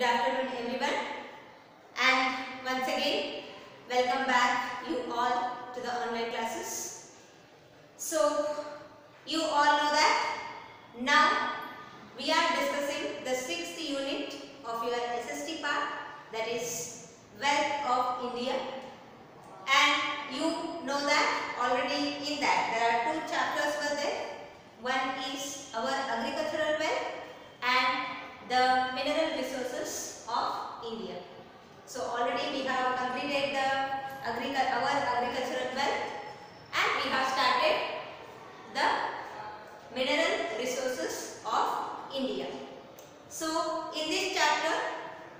Good afternoon everyone, and once again welcome back you all to the online classes. So you all know that now we are discussing the 6th unit of your SST part, that is Wealth of India, and you know that already in that there are two chapters were there. One is our agricultural wealth and the mineral resources of India. So already we have completed our agricultural wealth and we have started the mineral resources of India. So in this chapter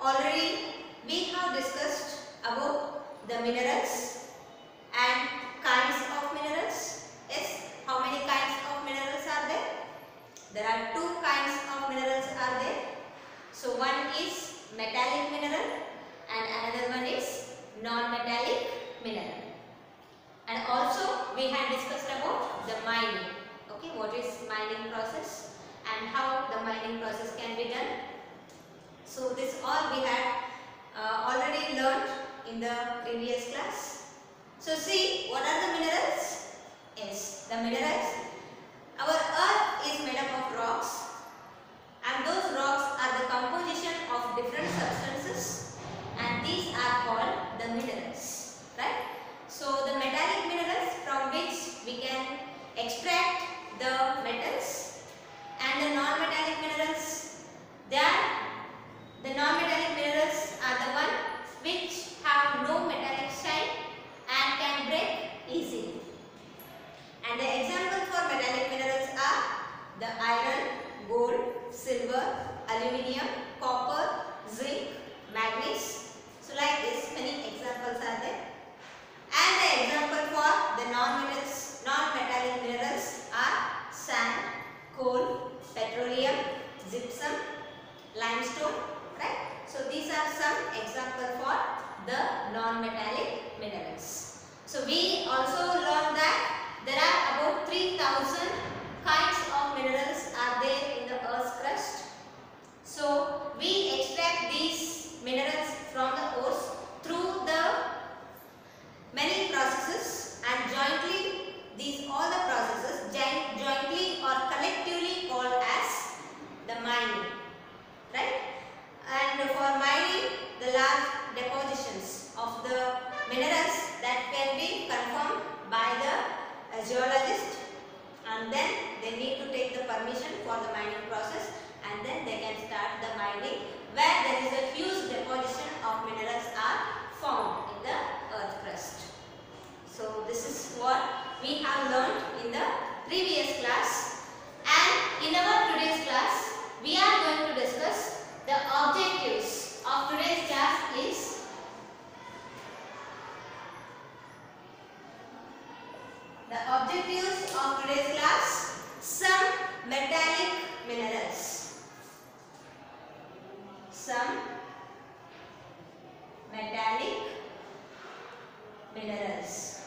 already we have discussed about the minerals and kinds of minerals. Yes, how many kinds of minerals are there? There are two kinds of minerals are there. So one is metallic mineral and another one is non-metallic mineral. And also we had discussed about the mining. Okay, what is mining process and how the mining process can be done. So this all we had already learned in the previous class. So see, what are the minerals? Yes, the minerals. Our earth is made up of rocks, and those rocks are the composition of different substances, and these are called the minerals, right? So the metallic minerals from which we can extract the metals, and the non-metallic minerals, the non-metallic minerals are the one which have no metallic shine and can break easily. And the examples for metallic minerals are the iron, gold, silver, aluminium, copper, zinc, manganese. So like this many examples are there. And the example for the non-metallic minerals are sand, coal, petroleum, gypsum, limestone, right? So these are some examples for the non-metallic minerals. So we also learned that there are about 3,000 kinds of minerals are there in the earth's crust. So we extract these minerals from the ores through the many processes, and jointly all the processes jointly or collectively called as the mining, right? And for mining, the large depositions of the minerals that can be confirmed by the geologist, and then they need to take the permission for the mining process, and then they can start the mining where there is a huge deposition of minerals are found in the earth crust. So this is what we have learned in the previous class, and in our today's class we are going to discuss the objectives of today's class is the objectives of today's class, some metallic minerals. Some metallic minerals.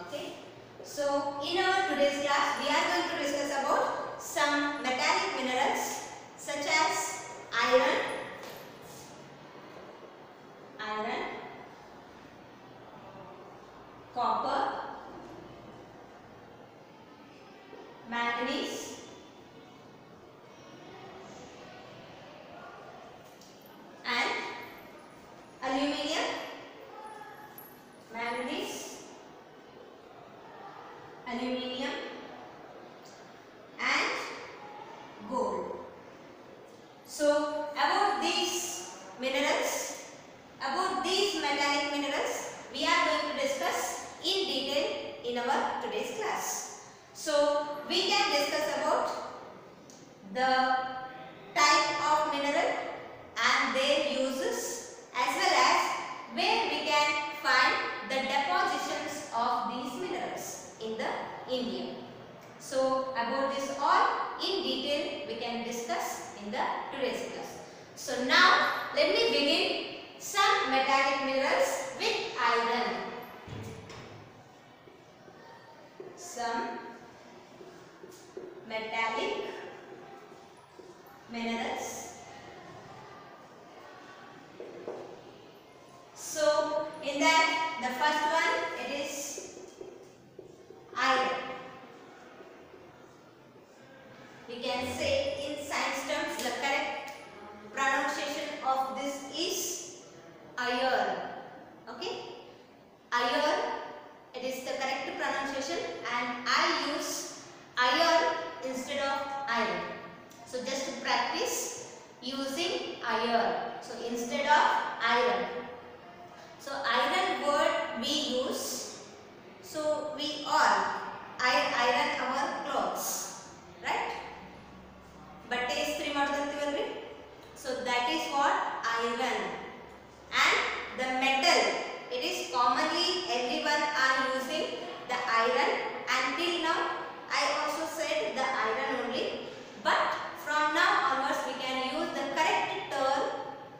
Okay. So in our today's class we are going to discuss about some metallic minerals such as iron, copper, manganese, and aluminium, manganese, aluminium, and gold. So about these minerals, about these metallic minerals, we are going to discuss in detail in our today's class. So we can discuss about the type of mineral and their uses, as well as where we can find the depositions of these minerals in the India. So about this all in detail we can discuss in the today's class. So now let me begin some metallic minerals with iron. Some metallic minerals. So in that, the first one, it is iron. We can say in science terms the correct pronunciation of this is iron. Okay, iron, it is the correct pronunciation, and I use iron instead of iron. So just to practice using iron. So instead of iron. So iron word we use. So we all iron our clothes, right? Bate istri madudantivallri. So that is what iron. And the metal, it is commonly everyone are using the iron. Until now I also said the iron only, but from now onwards we can use the correct term,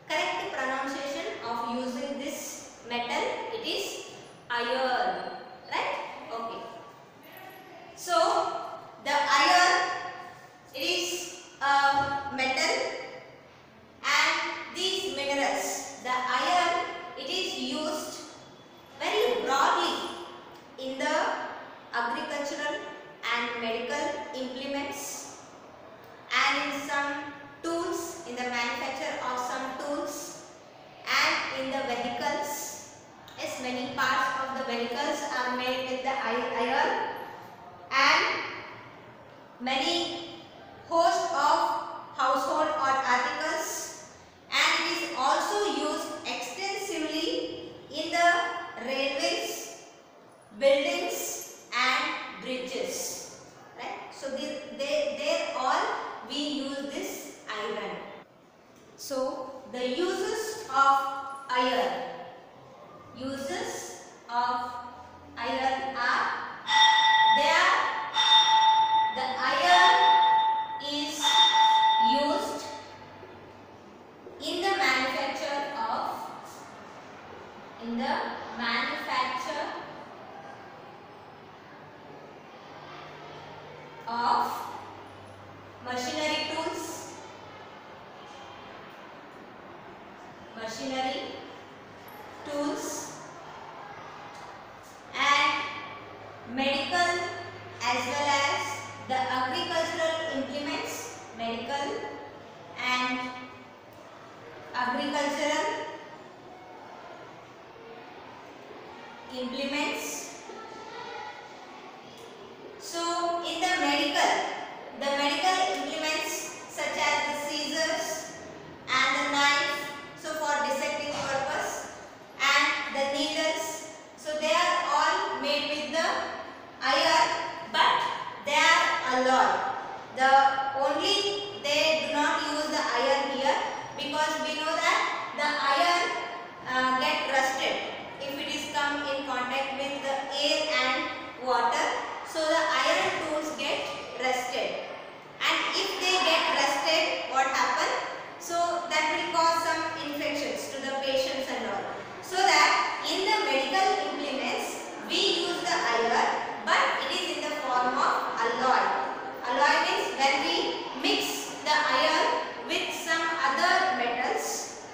correct pronunciation of using this metal. It is iron, right? Okay. So the iron, it is a metal, and these minerals, the iron, it is used very broadly in the agricultural and medical implements, and in some tools, in the manufacture of some tools, and in the vehicles. Yes, many parts of the vehicles are made with the iron, and many host of household or articles, and it is also used extensively in the railways, buildings and bridges, right? So they all we use this iron. So the uses of iron, uses of iron are, there the iron is used in the manufacture of machinery tools, and medical as well as the agricultural implements, medical and agricultural implements. So in the medical implements such as the scissors and the knife, so for dissecting purpose, and the needles, so they are all made with the iron, but they are alloy. They do not use the iron here, because we know that the iron get rusted if it is come in contact with the air and water. So the iron tools get rusted, and if they get rusted, what happen? So that will cause some infections to the patients and all. So that in the medical implements we use the iron, but it is in the form of alloy. Alloy means when we mix the iron with some other metals,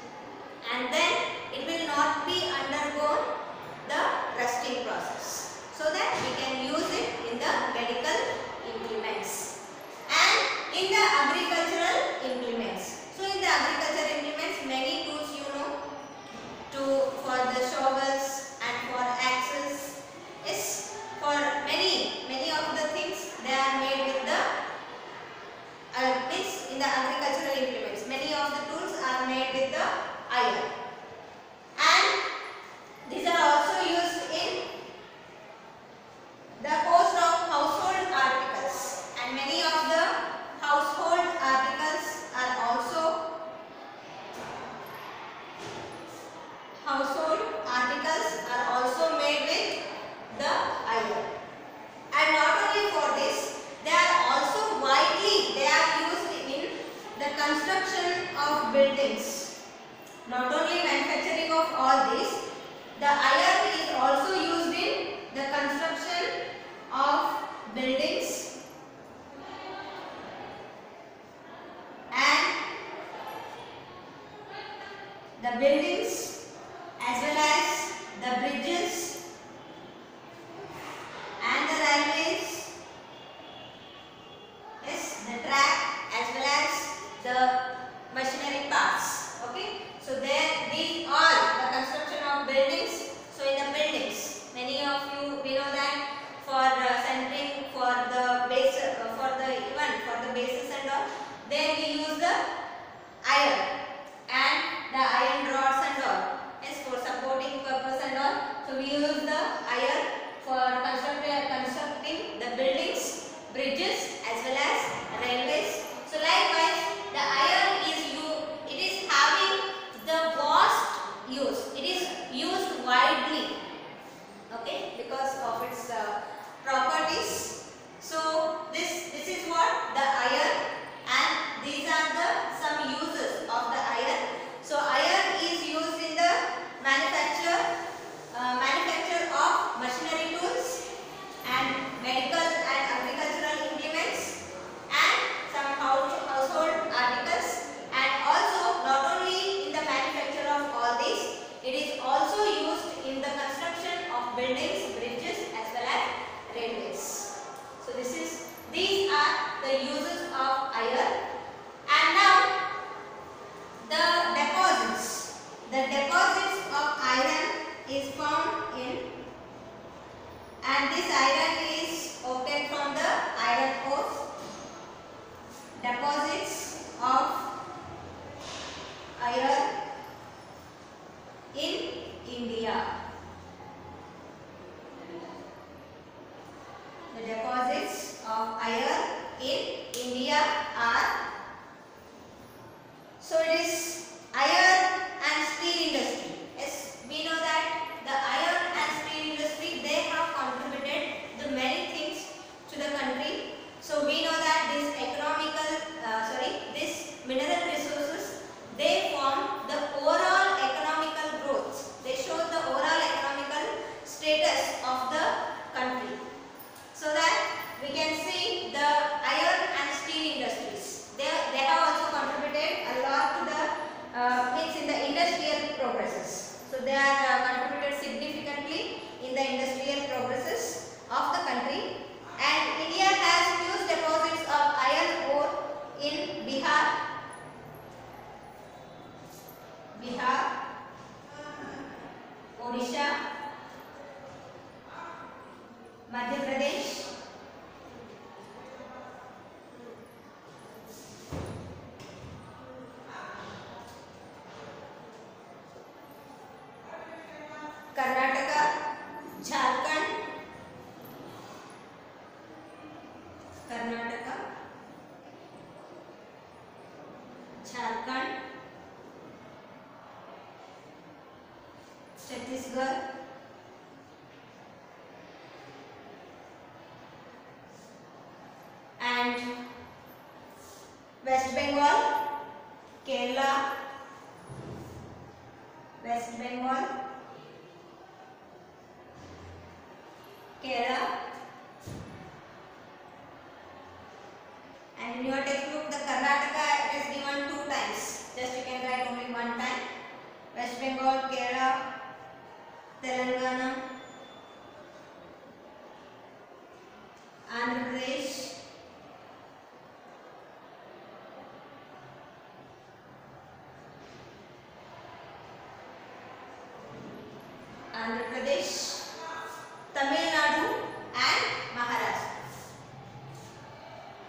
and then it will not be undergone the rusting process, so that we can use it in the medical implements and in the agricultural implements. So in the agricultural implements, many tools you know, for the shovels and for axes, is for many of the things they are made with the in the agricultural implements. Many of the tools are made with the iron, and these are also used in the host of household articles, and many of the household articles are also made with the iron. And not only for this, they are also widely used in the construction of buildings. Not only manufacturing of all these, the iron is also used in the construction of buildings and the buildings as well as the bridges and the railways, yes, the track as well as the machinery parts. Okay, so there these all the construction of buildings. So in the buildings, many of you we know that for centering for the base for the even for the bases and all, then we use the iron and the iron rods and all, yes, for supporting purpose and all. So we use the iron for constructing the buildings, bridges as well as railways. So likewise the iron it is having the vast use. It is used widely, okay, because of its properties. So this is what the iron, and these are the some uses of the iron. So iron is used in the manufacture of machinery tools and medical and agricultural implements and some household articles, and also not only in the manufacture of all these, it is also used in the construction of buildings, bridges as well as railways. So these are the uses of iron. And now the deposits. The deposits of iron is found in, and this iron is obtained from the iron ores. Deposits of iron in India. The deposits of iron in India are, so it is iron and steel industry. Yes, we know that the iron and steel industry, they have contributed the many things to the country. So we know that this this mineral resources, they form the overall economical growth. They show the overall economical status of the country. So that we can see the iron and steel industries. They have also contributed a lot to the means in the industrial progresses. So they are contributed significantly in the industrial progresses of the country. And India has huge deposits of iron ore in Bihar, Odisha, Madhya Pradesh, Karnataka, Jharkhand, Chhattisgarh, and West Bengal, Kerala, West Bengal, Kerala, and in your textbook the Karnataka it is given 2 times. Just you can write only 1 time. West Bengal, Kerala, Telangana, Andhra Pradesh, Tamil Nadu and Maharashtra.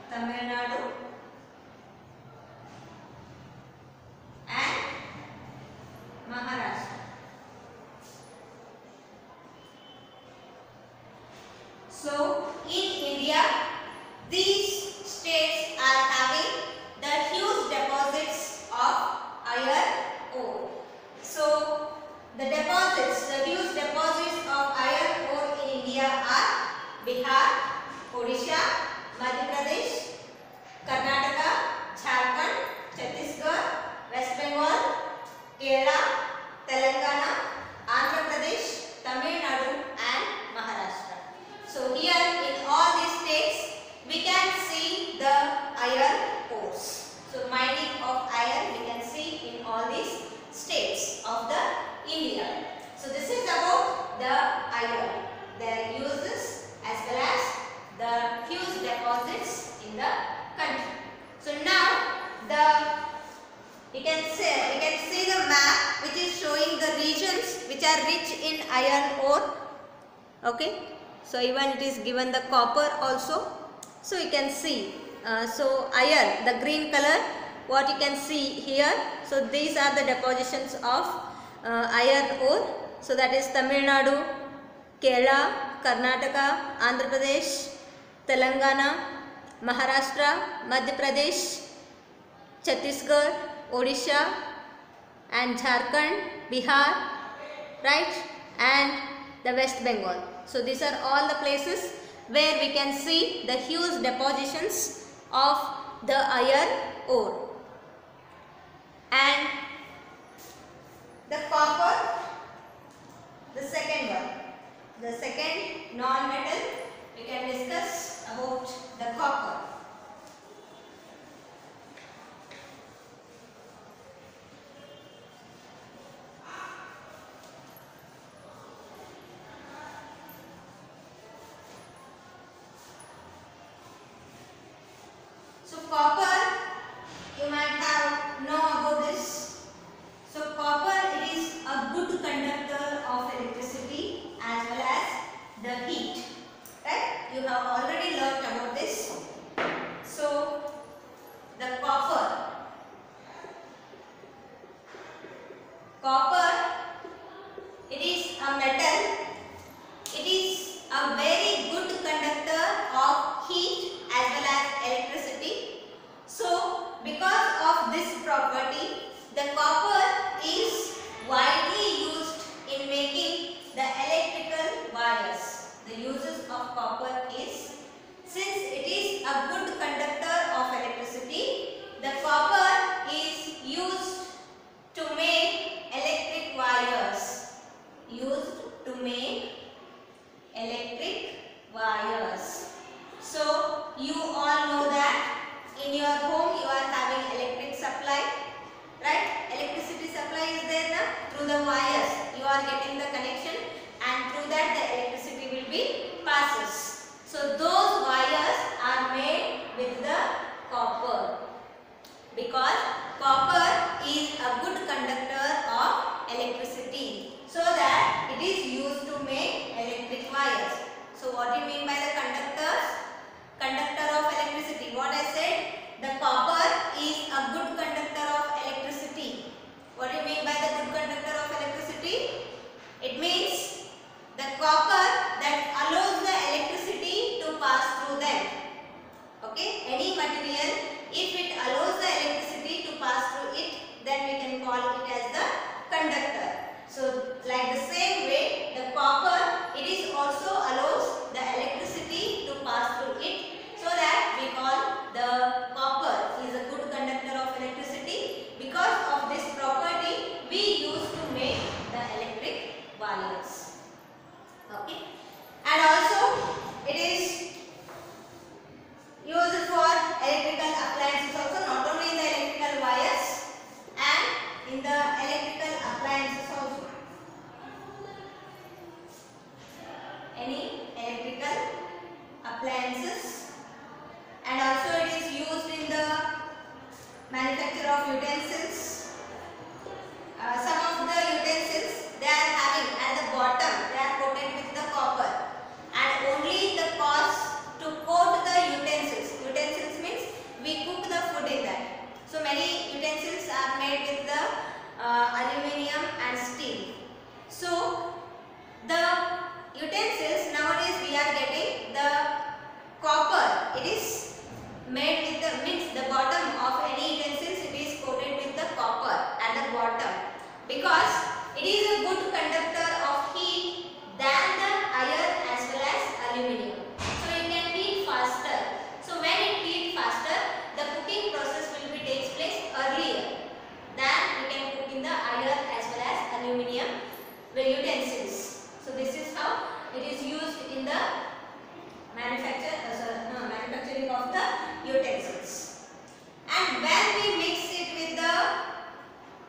Tamil Nadu and Maharashtra. So in India, these states are having the huge deposits of iron ore. So the huge deposits of iron ore in India are Bihar, Odisha, Madhya Pradesh, in the country. So now we can see the map which is showing the regions which are rich in iron ore. Okay, so even it is given the copper also. So you can see, so iron, the green color, what you can see here. So these are the depositions of iron ore. So that is Tamil Nadu, Kerala, Karnataka, Andhra Pradesh, Telangana, Maharashtra, Madhya Pradesh, Chhattisgarh, Odisha and Jharkhand, Bihar, right, and the West Bengal. So these are all the places where we can see the huge depositions of the iron ore. And the copper, the second one, the second non-metal, we can discuss about the copper. So copper, you might have know about this. So copper, it is a good conductor of electricity as well as the heat. Right? You have already learnt about this. So the copper, it is a metal. It is a very good conductor of heat as well as electricity. So because of this property, the copper is widely used in making the electrical wires. The uses of copper is, since it is a good conductor of electricity, the copper is used to make electric wires. Used to make electric wires. So you all know that in your home you are having electric supply, right? Electricity supply is there now. Through the wires you are getting the connection, and through that the electricity will be passes. So those wires are made with the copper, because copper is a good conductor of electricity, so that it is used to make electric wires. So what do you mean by the conductors? Conductor of electricity. What I said? The copper is a good conductor of electricity. What do you mean by the good conductor of electricity? It means the copper that allows the electricity to pass through them. Okay? Any material, if it allows the electricity to pass through it, then we can call it as the conductor. So like the same way, the copper, it is also allows the electricity to pass through it, so that we call the copper is a good conductor of electricity. Because of this property, we use to make the electric wires. Okay, and also it is used for electrical appliances also, not only in the electrical wires and in the electrical appliances also. Any electrical appliances, and also it is used in the manufacture of utensils. Some of the utensils, they are having at the bottom, they are coated with the copper, and only the cost to coat the utensils. Utensils means we cook the food in that. So many utensils are made with the aluminium and steel. So the utensils nowadays we are getting the copper. It is made with the, means the bottom of any utensils, it is coated with the copper at the bottom, because it is a good conductor of heat than the iron as well as aluminium. So it can heat faster. So when it heats faster, the cooking process will be takes place earlier than we can cook in the iron as well as aluminium utensils. So this is how it is used in the manufacturing of the utensils. And when we mix it with the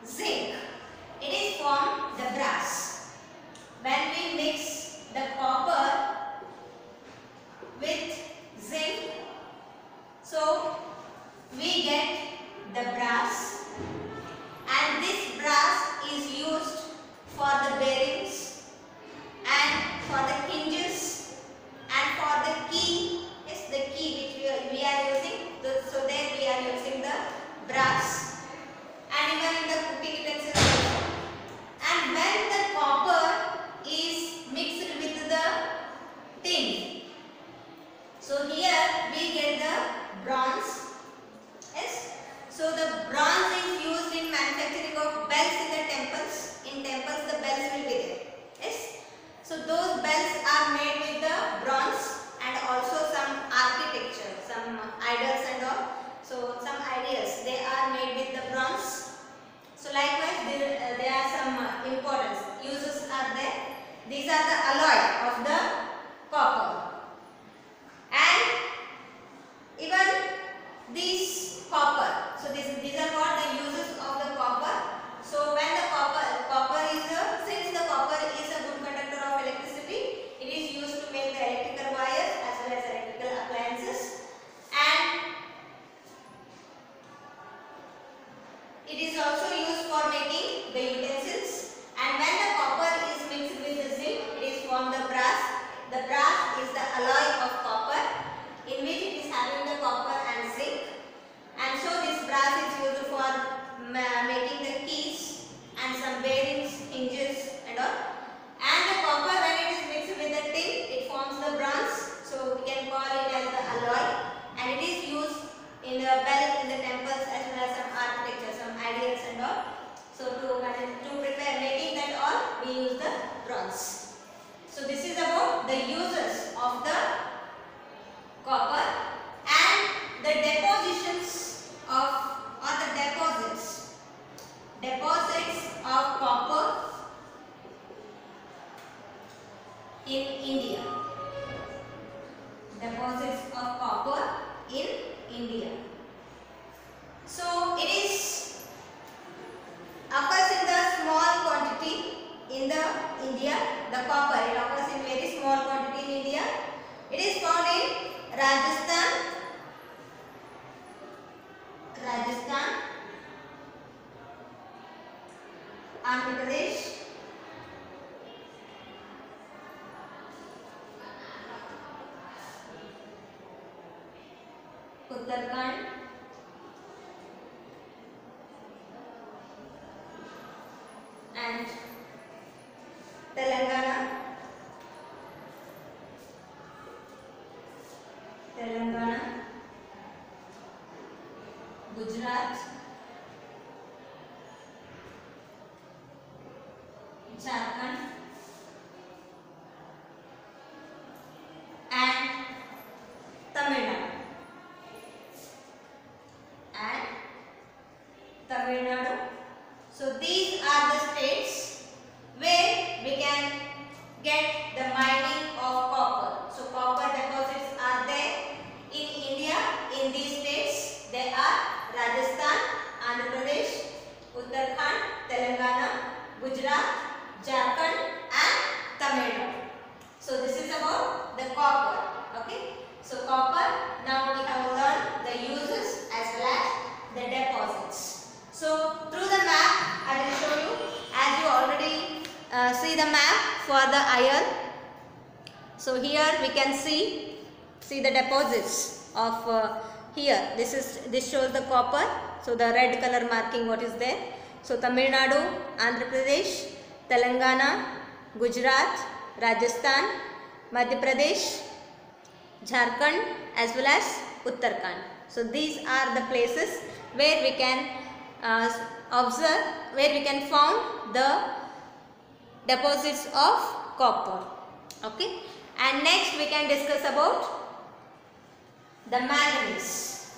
zinc, it is formed we get the brass, and this brass is used for the bearings and for the hinges and for the key. Yes, the key which we are using. So there we are using the brass, and even in the cooking utensils also. And when the copper is mixed with the tin, so here we get the bronze. Yes. So the bronze is used in manufacturing of bells in the temples. In temples the bells will be there. Yes. So those bells are made with the bronze, and also some architecture, some idols and all. So some ideas they are made with the bronze. So likewise there are some importance uses are there. These are the alloy of the copper, and even these copper. So these are what the uses of the copper. So when the copper is since the copper is a good conductor of electricity, it is used to make the electrical wires as well as electrical appliances, and it is also used for making the utensils. And when the copper is mixed with the zinc, it is formed the brass. The brass is the alloy of copper, in which it is having the copper and zinc. And so this brass is used for making the keys and some bearings, hinges and all. And the copper, when it is mixed with the tin, it forms the bronze. So we can call it as the alloy, and it is used in the bell in the temples as well as some architecture, some ideals and all. So to prepare making that all, we use the bronze. So this is about the uses of the copper and the depositions of deposits of copper in India. Deposits of copper in India. So it is occurs in the small quantity in the India. The copper, it occurs in very small quantity in India. It is found in Rajasthan, Andhra Pradesh, Uttarakhand, and Telangana, Gujarat, Jharkhand, and Tamil Nadu. So these are the states where we can get the mining of copper. So copper deposits are there in India. In these states they are Rajasthan, Andhra Pradesh, Uttarakhand, Telangana, Gujarat, Jharkhand and Tamil Nadu. So this is about the copper. Okay. So copper, now we have learned the uses as well as the deposits. So through the map I will show you, as you already see the map for the iron. So here we can see the deposits of here. This shows the copper. So the red color marking what is there. So Tamil Nadu, Andhra Pradesh, Telangana, Gujarat, Rajasthan, Madhya Pradesh, Jharkhand as well as Uttarakhand. So these are the places where we can observe, where we can found the deposits of copper. Okay. And next we can discuss about the manganese.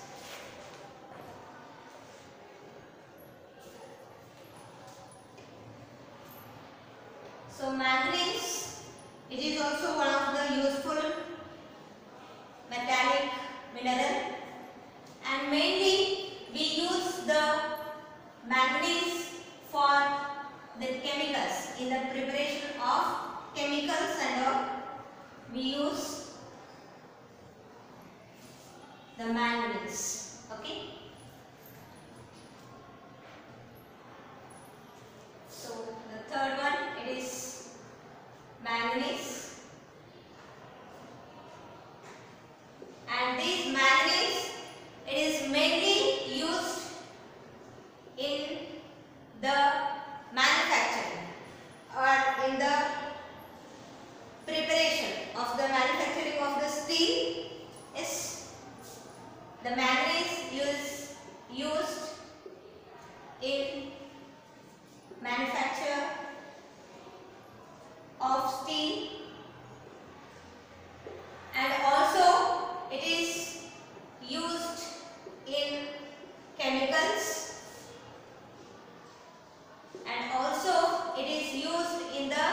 So manganese, it is also one of the useful metallic mineral, and mainly we use the manganese for the chemicals. In the preparation of chemicals and all, we use the manganese. Okay. used in manufacture of steel, and also it is used in chemicals, and also it is used in the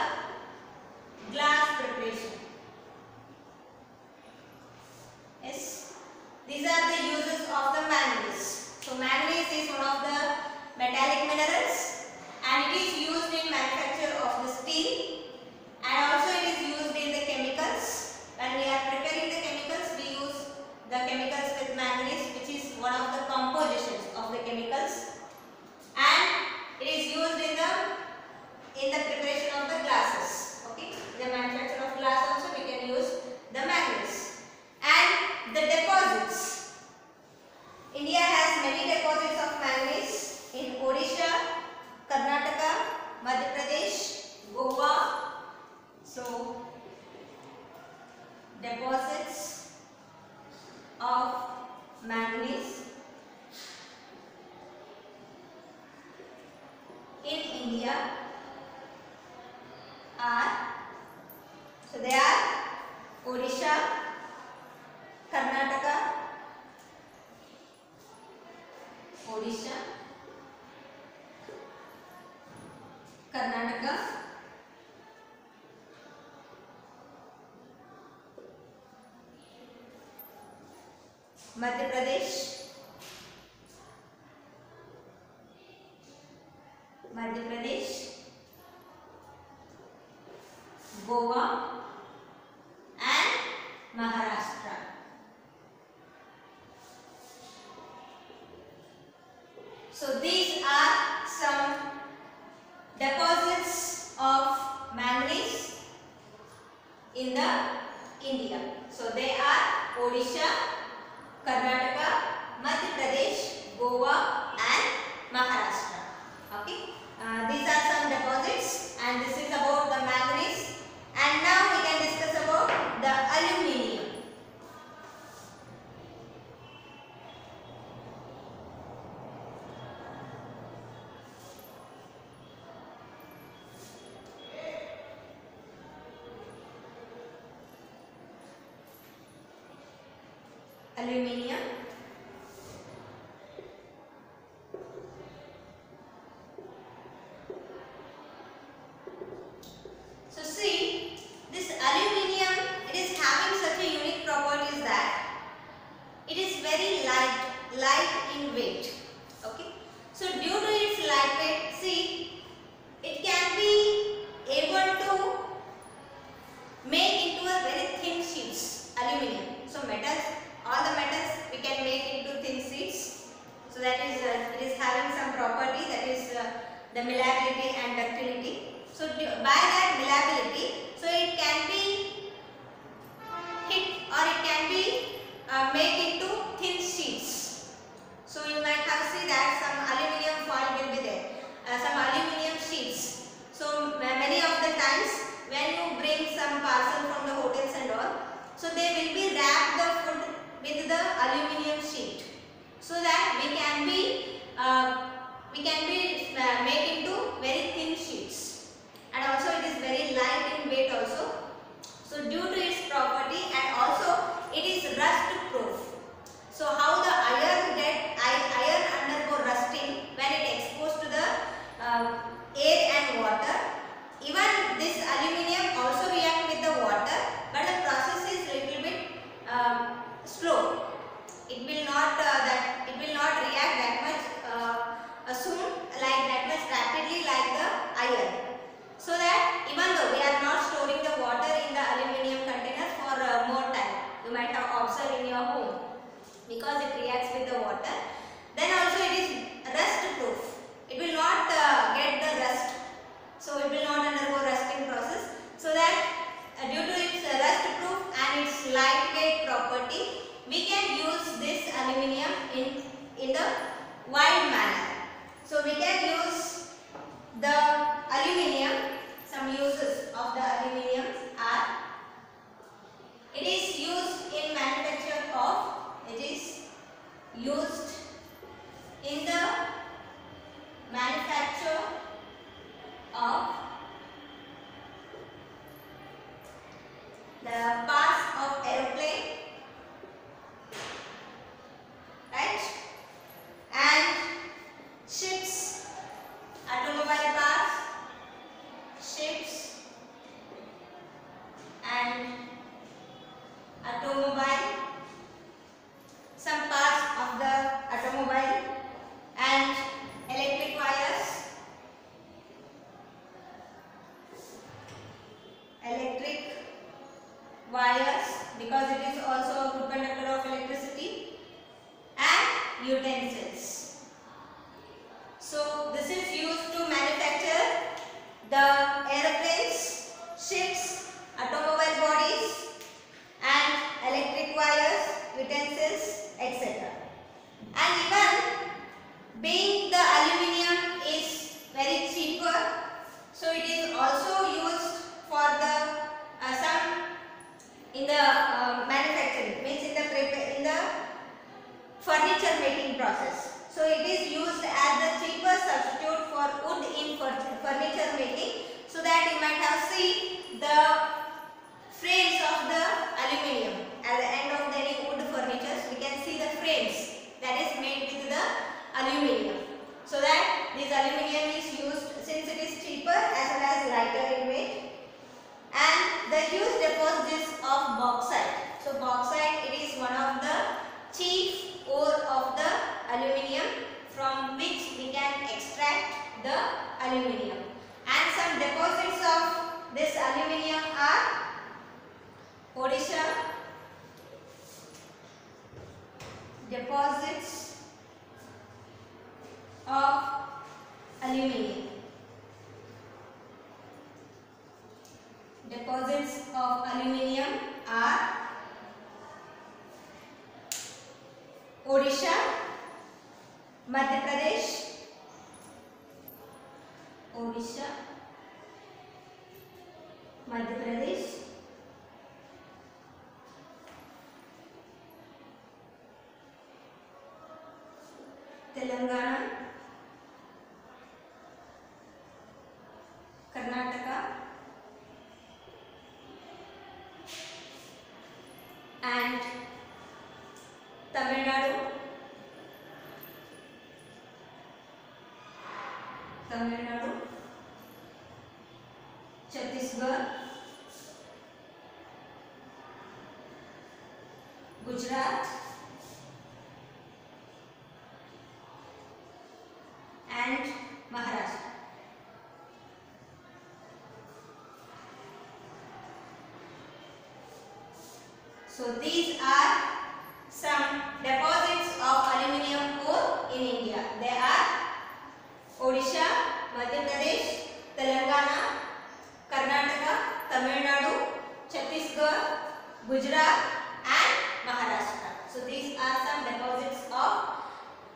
glass preparation. Yes, these are the uses of the manganese. So manganese is one of the metallic minerals, and it is used in manufacture of the steel, and also it is used in the chemicals. When we are preparing the chemicals, we use the chemicals with manganese, which is one of the compositions of the chemicals, and it is used in the preparation of the glasses. Okay, the manufacture of glass also we can use the manganese. And the deposits. India has many deposits of manganese in Odisha, Karnataka, Madhya Pradesh, Goa. So deposits of manganese in India are, so they are Odisha, Karnataka, Odisha, Karnataka, Madhya Pradesh, Goa, and Maharashtra. So these are some deposits of manganese in the India. So they are Odisha, Karnataka, Madhya Pradesh, Goa, and Maharashtra. Okay, these are some deposits, and this is about the manganese. And now we can discuss about the aluminium. Aluminium. So see, this aluminium, it is having such a unique properties that it is very light in weight. Okay, so due to its light weight, see, it can be able to make into a very thin sheets. Aluminium. So metals, all the metals we can make into thin sheets. So that is it is having some property, that is the malleability and ductility. So by that malleability, so it can be hit or it can be made into thin sheets. So you might have seen that some aluminium foil will be there, some aluminium sheets. So many of the times when you bring some parcel from the hotels and all, so they will be wrap the food with the aluminium sheet, so that we can be made into very thin sheets, and also it is very light in weight also. So due to its property, and also it is rust proof. So how the iron undergo rusting when it exposed to the air and water. Even this aluminium also react with the water, but the process is little bit slow. It will not react that much soon, like that much rapidly like the iron. So that even though we are not storing the water in the aluminium containers for more time, you might have observed in your home, because it reacts with the water. Then also it is rust proof. It will not get the rust. So it will not undergo rusting process. So that due to its rust proof and its lightweight property, we can use this aluminium in the wide manner. So we can use the aluminium. Some uses of the aluminium are: it is used in manufacture of used in the manufacture of the parts of aeroplane, right, and ships, automobile parts, ships and automobile, some parts of the automobile, and electric wires, because it is also a good conductor of electricity, and utensils. So this is used to manufacture the aeroplanes, ships, automobile bodies, and electric wires, utensils, etc. And even being the aluminium is very cheaper, so it is also used for the some in the manufacturing, means in the furniture making process. So it is used as the cheaper substitute for wood in furniture making, so that you might have seen the frames of the aluminium. At the end of any wood furnitures, we can see the frames that is made with the aluminium. So that this aluminium is used since it is cheaper as well as lighter in weight. And the huge deposits of bauxite. So bauxite, it is one of the chief ore of the aluminium, from which we can extract the aluminium. And some deposits of this aluminium are Odisha, deposits of aluminium. Deposits of aluminium are Odisha, Madhya Pradesh, Odisha, Madhya Pradesh, Telangana, Karnataka, and Tamil Nadu, Chhattisgarh, Gujarat, and Maharashtra. So these are some deposits of aluminium ore in India. They are Odisha, Madhya Pradesh, Telangana, Karnataka, Tamil Nadu, Chhattisgarh, Gujarat, and Maharashtra. So these are some deposits of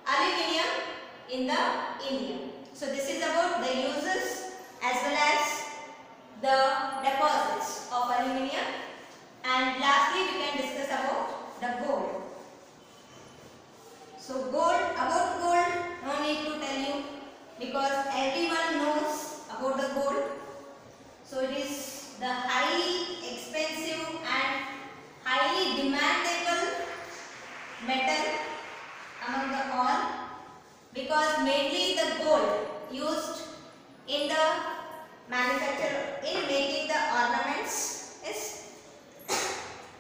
aluminium in the India. So this is about the uses as well as the deposits of aluminium. And lastly, we can discuss about the gold. So about gold, no need to tell you, because everyone knows about the gold. So it is the highly expensive and highly demandable metal among the all, because mainly the gold used in the manufacture, in making the ornaments is,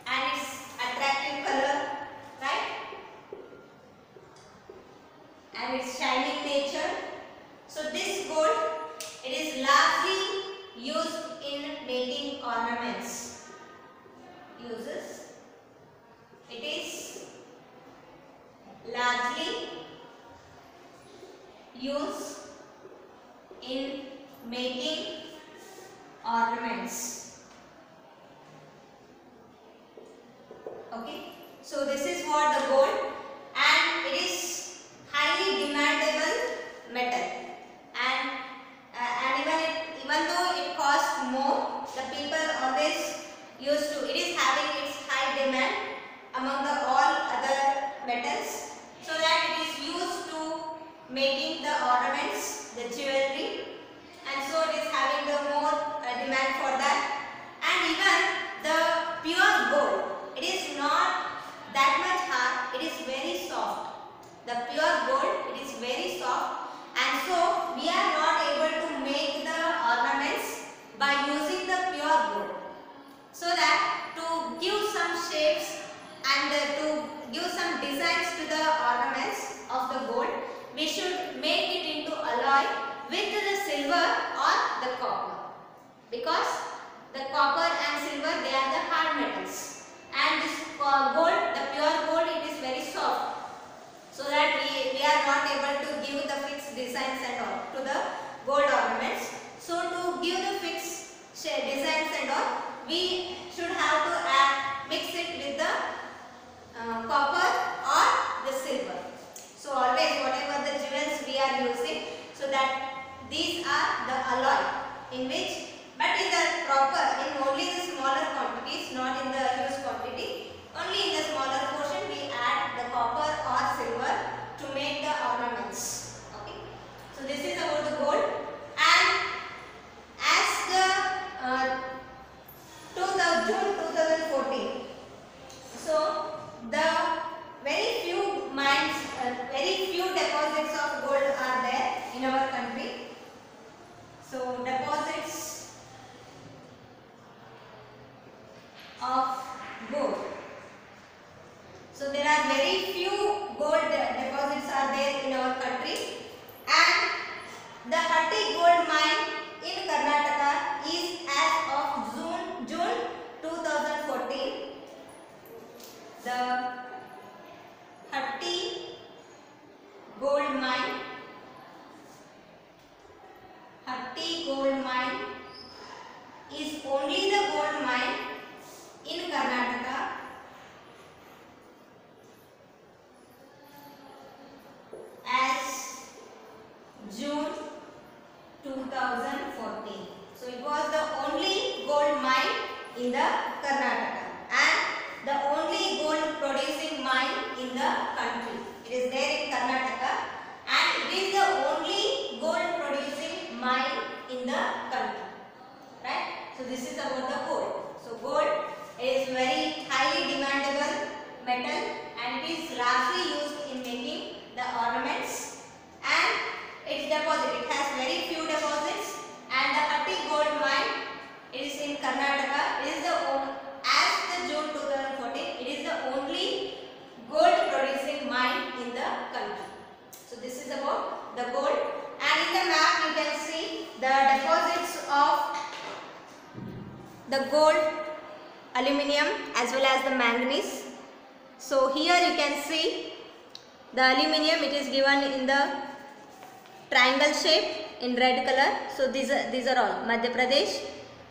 and its attractive color, right, and its shining nature. So this gold, it is largely used in making ornaments. Uses, it is largely used in making ornaments. Okay, so this is what the gold, and it is highly demandable metal, and even though it costs more, the people always used to, it is having its high demand among the all other metals, so that silver or the copper, because the copper and silver, they are the hard metals, and this gold, the pure gold, it is very soft, so that we are not able to give the fixed designs and all to the gold ornaments. So to give the fixed designs and all, we should have to mix it with the copper or the silver. So always whatever the jewels we are using, so that these are the alloy in which, but in the proper, in only the smaller quantities, not in the huge quantity, only in the smaller portion we add the copper or silver to make the ornaments. Okay. So this is about the gold. And as the June 2014, so the very few mines, very few deposits of gold are there in our country. So deposits of gold. So there are very few gold deposits are there in our country, and the Hatti gold mine in Karnataka is as of June 2014. The Hatti gold mine, Hatti gold mine is only the gold mine in Karnataka as June 2014. So it was the only gold mine in the Karnataka and the only gold producing mine in the country. It is there in Karnataka and it is the only gold producing mine in the country. Right? So this is about the gold. So gold is very highly demandable metal and it is largely used in making the ornaments, and its deposit, it has very few deposits, and the Hatti gold mine is in Karnataka. It is as the June 2014, it is the only gold producing mine in the country. So this is about the gold, and in the map you can see the deposits of the gold, aluminium as well as the manganese. So here you can see the aluminium, it is given in the triangle shape in red color. So these are all Madhya Pradesh,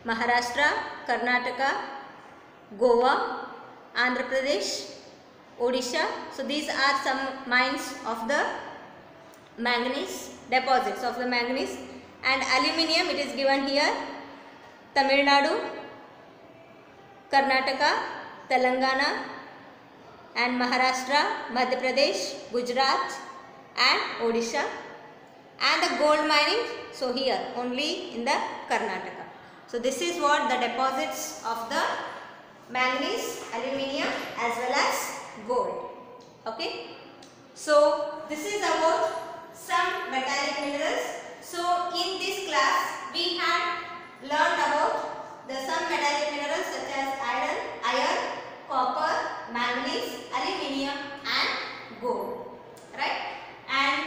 Maharashtra, Karnataka, Goa, Andhra Pradesh, Odisha. So these are some mines of the manganese, deposits of the manganese, and aluminium, it is given here Tamil Nadu, Karnataka, Telangana and Maharashtra, Madhya Pradesh, Gujarat and Odisha, and the gold mining, so here only in the Karnataka. So this is what the deposits of the manganese, aluminium as well as gold. Okay. So this is about some metallic minerals. So in this class we had learned about the some metallic minerals such as iron, copper, manganese, aluminium and gold. Right? And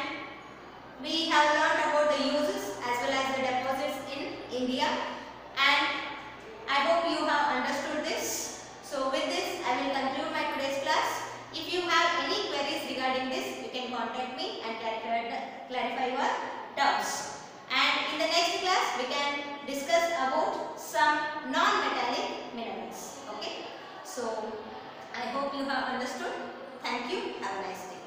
we have learned about the uses as well as the deposits in India, and I hope you have understood this. So with this I will conclude my today's class. If you have any queries regarding this, you can contact me and clarify your doubts. And in the next class we can discuss about some non-metallic minerals. Okay. So I hope you have understood. Thank you. Have a nice day.